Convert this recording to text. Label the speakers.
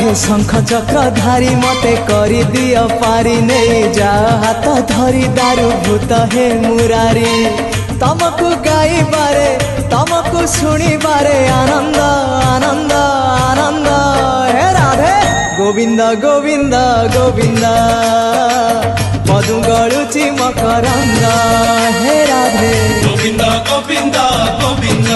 Speaker 1: हे शंख चक्रधारी मते करी दिया पारी नहीं जा हाथ धरी दारू भूत हे मुरारी तमको गाई बारे तमको सुनी बारे आनंद आनंद आनंद हे राधे गोविंद गोविंद गोविंद मधु गलुची मकरंद हे राधे
Speaker 2: गोविंद गोविंद गोविंद